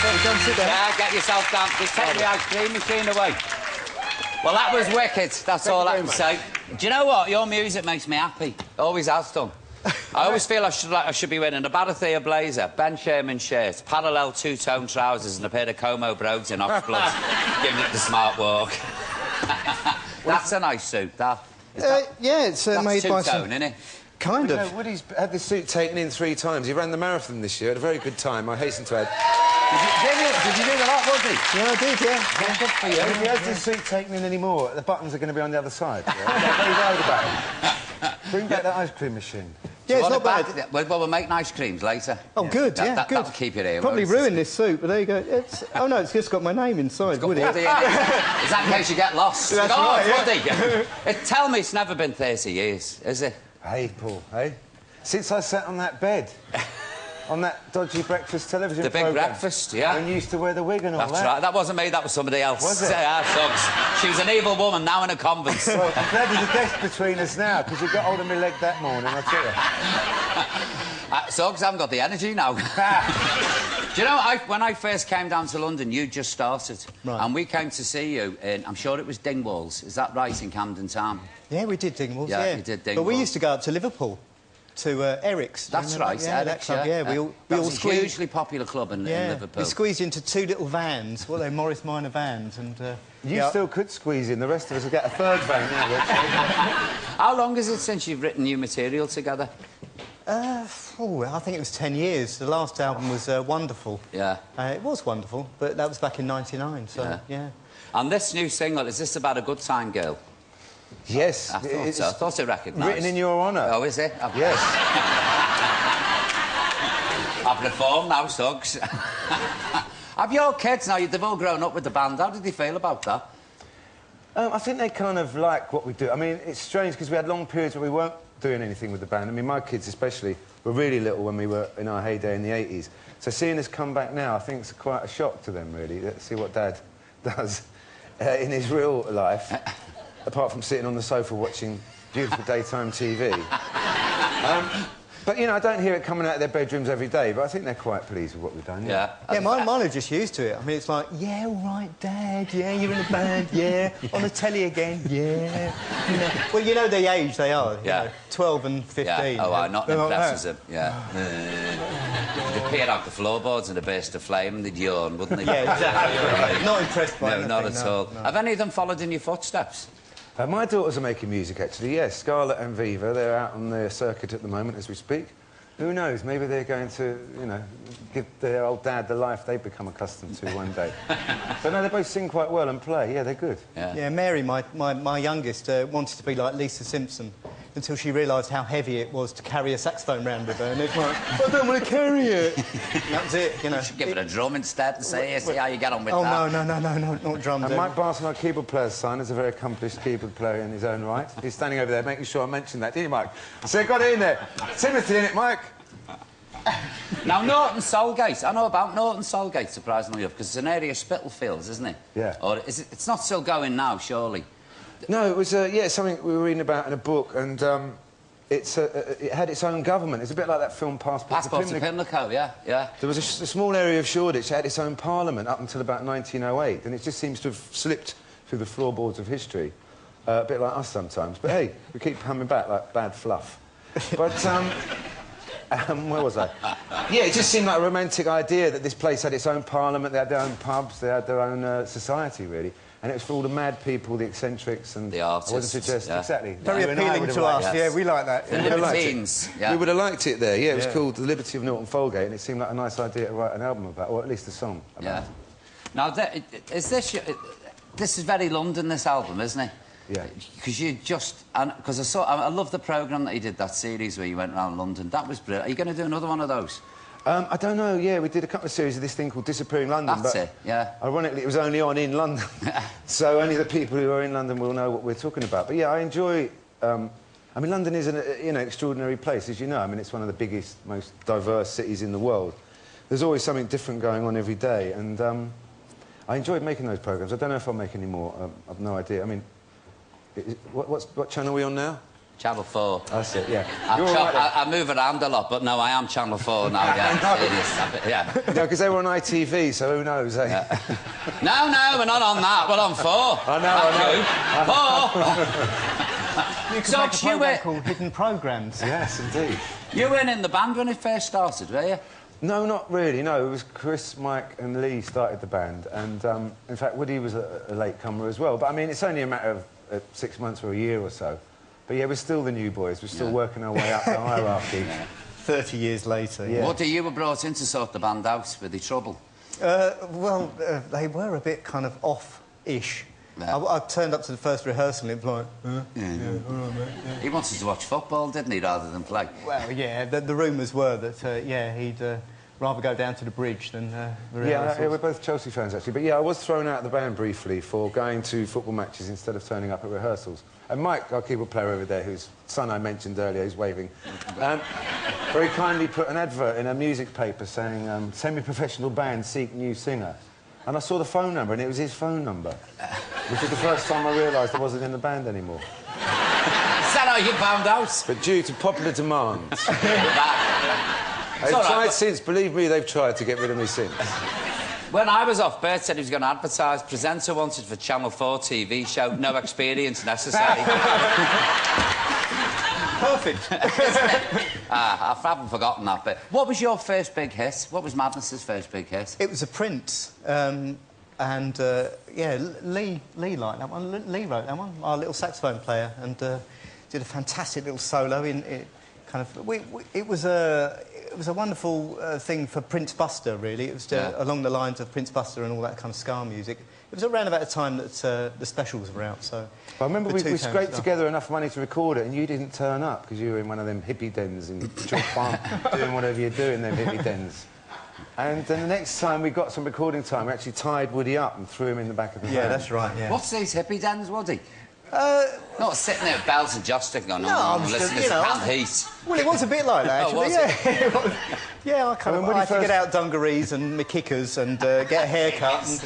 Come sit down. Yeah, get yourself down. Just take the ice cream machine away. Well, that was wicked. That's all I can say. Do you know what? Your music makes me happy. Always has done. I always feel I should be wearing a Barathea blazer, Ben Sherman shirt, parallel two-tone trousers and a pair of Como brogues in Oxblood, giving it the smart walk. That's a nice suit, that. Yeah, it's made by some... isn't it? Kind of. You know, Woody's had this suit taken in 3 times. He ran the marathon this year at a very good time, I hasten to add. Did you do the lot, Woddy? Yeah, I did, yeah. Good for you. If he has this suit taken in anymore, the buttons are going to be on the other side. Yeah? I'm very worried about it. Bring back that ice cream machine. Yeah, it's not bad. Well, we'll make ice creams later. Oh, good, yeah, good. That'll keep you here. Probably ruined this suit, but there you go. It's... Oh, no, it's just got my name inside, Woddy. Is that in case you get lost? That's right, yeah. Woddy. Tell me it's never been 30 years, is it? Hey, Paul, hey? Since I sat on that bed, on that dodgy breakfast television The programme... Big Breakfast, yeah. And you used to wear the wig and all that. That's right. That wasn't me, that was somebody else. Was it? Yeah, Suggs. She was an evil woman, now in a convent. Well, I'm glad there's a desk between us now, because you got hold of my leg that morning, I tell you. Suggs, I haven't got the energy now. Do you know, when I first came down to London, you just started. Right. And we came to see you in, I'm sure it was Dingwalls, is that right, in Camden Town? Yeah, we did Dingwalls, Yeah, yeah. you did Dingwalls. But we used to go up to Liverpool, to Eric's. That's right, yeah, that club, yeah. We all squeezed... a hugely popular club in Liverpool. We squeezed into 2 little vans, what are they, Morris Minor vans, and... You still could squeeze in, the rest of us will get a 3rd van now, Rich. How long is it since you've written new material together? I think it was 10 years. The last album was wonderful. Yeah. It was wonderful, but that was back in '99, so, yeah. And this new single, is this about a good time girl? Yes. I thought so. I thought I recognised. Written in your honour. Oh, is it? Yes. I perform now, Suggs. Have your kids now, they've all grown up with the band, how did they feel about that? I think they kind of like what we do. I mean, it's strange because we had long periods where we weren't doing anything with the band. I mean, my kids especially were really little when we were in our heyday in the 80s. So seeing us come back now, I think it's quite a shock to them, really. Let's see what Dad does in his real life, apart from sitting on the sofa watching beautiful daytime TV. But, you know, I don't hear it coming out of their bedrooms every day, but I think they're quite pleased with what we've done. Yeah. Yeah, mine are just used to it. I mean, it's like, yeah, all right, Dad, yeah, you're in a band, yeah, on the telly again, yeah. You know. Well, you know the age they are, you know, 12 and 15. Yeah. Oh, I'm not impressed with them, yeah. They'd appear out the floorboards in a burst of flame and they'd yawn, wouldn't they? Yeah, exactly. Not impressed by anything, not at all. No. Have any of them followed in your footsteps? My daughters are making music, actually, yes. Scarlett and Viva, they're out on their circuit at the moment as we speak. Who knows, maybe they're going to, you know, give their old dad the life they've become accustomed to one day. But no, they both sing quite well and play, yeah, they're good. Yeah, Mary, my youngest, wanted to be like Lisa Simpson until she realised how heavy it was to carry a saxophone round with her, and it's like, I don't want to carry it. That was it, you know. You should give it a drum instead and say, see how you get on with that. Oh, no, not drums. And Mike Barton, our keyboard player's son, is a very accomplished keyboard player in his own right. He's standing over there making sure I mention that, didn't you, Mike? So got it in there. Timothy in it, Mike. Now, Norton Soulgate, I know about Norton Soulgate, surprisingly enough, because it's an area of Spitalfields, isn't it? Yeah. Or is it, it's not still going now, surely? No, it was, yeah, something we were reading about in a book, and it had its own government. It's a bit like that film Passport to Pimlico, yeah, yeah. There was a small area of Shoreditch that had its own parliament up until about 1908, and it just seems to have slipped through the floorboards of history, a bit like us sometimes. But hey, we keep coming back like bad fluff. But, where was I? Yeah, it just seemed like a romantic idea that this place had its own parliament, they had their own pubs, they had their own society, really. And it was for all the mad people, the eccentrics and... The artists. I wasn't suggesting, exactly. Very appealing to us, yeah, we like that. The libertines, yeah. We would have liked it there, yeah. It was called The Liberty of Norton Folgate, and it seemed like a nice idea to write an album about, or at least a song about. Yeah. Now, is this... This is very London, this album, isn't it? Yeah. Because you just... Because I love the programme that you did, that series where you went around London. That was brilliant. Are you going to do another one of those? I don't know, yeah, we did a couple of series of this thing called Disappearing London. That's it, yeah. Ironically, it was only on in London. So only the people who are in London will know what we're talking about. But, yeah, I enjoy... I mean, London is an extraordinary place, as you know. I mean, it's one of the biggest, most diverse cities in the world. There's always something different going on every day, and I enjoyed making those programmes. I don't know if I'll make any more. I've no idea. I mean, what channel are we on now? Channel 4. That's it, yeah. I move around a lot, but no, I am Channel 4 now, yeah. No, because they were on ITV, so who knows, eh? Yeah. No, we're not on that. We're on 4. I know. You could make a programme called Hidden Programmes. Yes, indeed. You weren't in the band when it first started, were you? No, not really, no. It was Chris, Mike and Lee started the band, and, in fact, Woddy was a latecomer as well. But, I mean, it's only a matter of 6 months or a year or so. But, yeah, we're still the new boys. We're still working our way up the hierarchy. 30 years later, yeah. What you were brought in to sort the band out? Were they trouble? Well, they were a bit kind of off-ish. Yeah. I turned up to the first rehearsal and it was like... all right, mate, He wanted to watch football, didn't he, rather than play? Well, yeah, the rumours were that, he'd rather go down to the bridge than the rehearsals. Yeah, we're both Chelsea fans, actually. But, yeah, I was thrown out of the band briefly for going to football matches instead of turning up at rehearsals. And Mike, our keyboard player over there, whose son I mentioned earlier, who's waving, very kindly put an advert in a music paper saying, semi-professional band seek new singer. And I saw the phone number, and it was his phone number. Which was the first time I realised I wasn't in the band anymore. Is that how you found out? But due to popular demand. They've tried since, believe me, they've tried to get rid of me since. When I was off, Bert said he was going to advertise. Presenter wanted for Channel 4 TV show. No experience necessary. Perfect. I haven't forgotten that bit. What was your first big hit? What was Madness's first big hit? It was a Prince. Lee liked that one. Lee wrote that one, our little saxophone player, and did a fantastic little solo in it. Kind of, it was a wonderful thing for Prince Buster, really. It was along the lines of Prince Buster and all that kind of ska music. It was around about the time that the specials were out, so... I remember we scraped together enough money to record it, and you didn't turn up, because you were in one of them hippie dens in Chalk Farm, doing whatever you do in them hippie dens. And then the next time we got some recording time, we actually tied Woddy up and threw him in the back of the van. Yeah, that's right, yeah. What's these hippie dens, Woddy? Not sitting there with bells and joysticks going on, listening to Pan Heat. Well, it was a bit like that, actually. Yeah, I had to get out dungarees and my kickers and get a haircut. And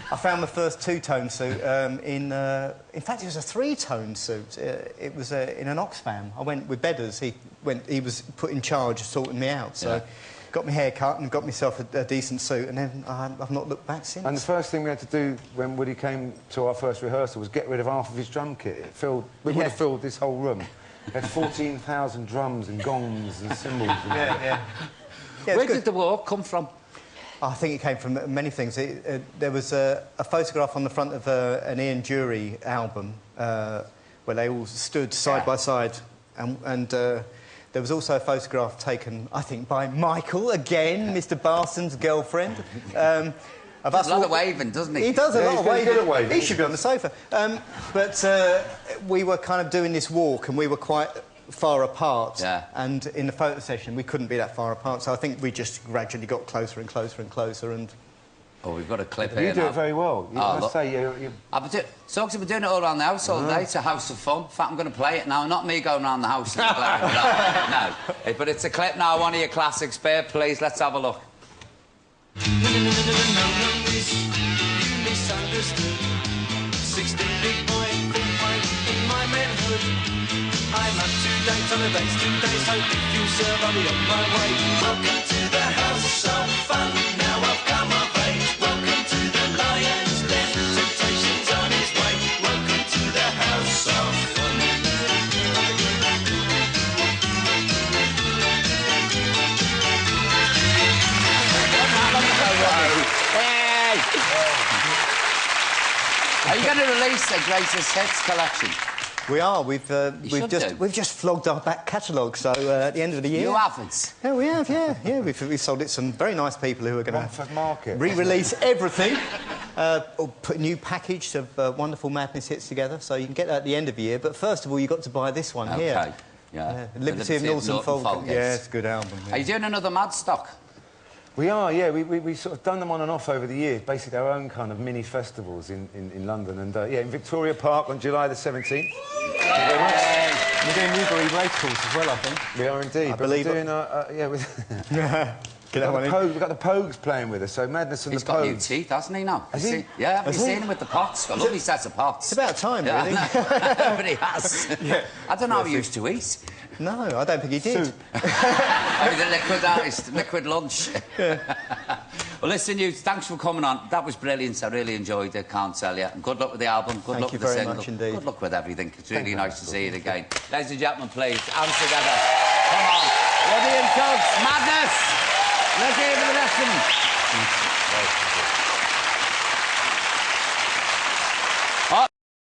I found my first two-tone suit in fact, it was a three-tone suit. It was in an Oxfam. I went with Bedders. He was put in charge of sorting me out, so... Yeah. Got my hair cut and got myself a decent suit, and then I've not looked back since. And the first thing we had to do when Woddy came to our first rehearsal was get rid of half of his drum kit. We would have filled this whole room. We had 14,000 drums and gongs and cymbals. And Where did the war come from? I think it came from many things. There was a photograph on the front of an Ian Dury album where they all stood side by side, and there was also a photograph taken, I think, by Michael, again, Mr. Barson's girlfriend. Of us a lot of waving, doesn't he? He does a lot of waving. Good at waving. He should be on the sofa. But we were kind of doing this walk, and we were quite far apart. Yeah. And in the photo session, we couldn't be that far apart, so I think we just gradually got closer and closer and closer, and... Oh, we've got a clip here. You do it very well. You must say you... Suggs, we're doing it all around the house all day. It's a house of fun. In fact, I'm going to play it now. Not me going around the house. No. But it's a clip now, one of your classics. Bear, please, let's have a look. Misunderstood. 16 big boy, in my manhood. I'm up to date on the dates today, so if you serve, I'll be on my way. Welcome to the house of fun. Now I've come of age. Welcome to the lion's den. Temptation's on his way. Welcome to the house of fun. Hey! Are you going to release the greatest hits collection? We are. We've just flogged our back catalogue. So at the end of the year, you haven't. Yeah, we have. Yeah. We've sold it to some very nice people who are going to re-release everything, or put a new package of wonderful Madness hits together. So you can get that at the end of the year. But first of all, you've got to buy this one here. Yeah. Liberty of Norton Folk. Yeah, it's a good album. Yeah. Are you doing another Mad Stock? We are, yeah. We sort of done them on and off over the years, basically our own kind of mini festivals in London. And, yeah, in Victoria Park on July the 17th. Thank you very much. We're doing Newbury Racecourse as well, I think. We are indeed. I believe we're doing, Get that one in. We've got the Pogues playing with us, so Madness and He's the Pogues. got new teeth, hasn't he, now? Has he? Yeah, have Has you he? seen him with the pots? Got a lovely set of pots. It's about time, Yeah, really. but he has. Yeah. I don't know how he used to eat. No, I don't think he did. Maybe the liquid lunch. Yeah. Well, listen, you, thanks for coming on. That was brilliant. I really enjoyed it, can't tell you. And good luck with the album. Good luck with the single. Thank you very much indeed. Good luck with everything. It's really nice to see it again. Ladies and gentlemen, please, hands together. Come on. Woddy and Suggs, madness. Let's hear for the rest of them.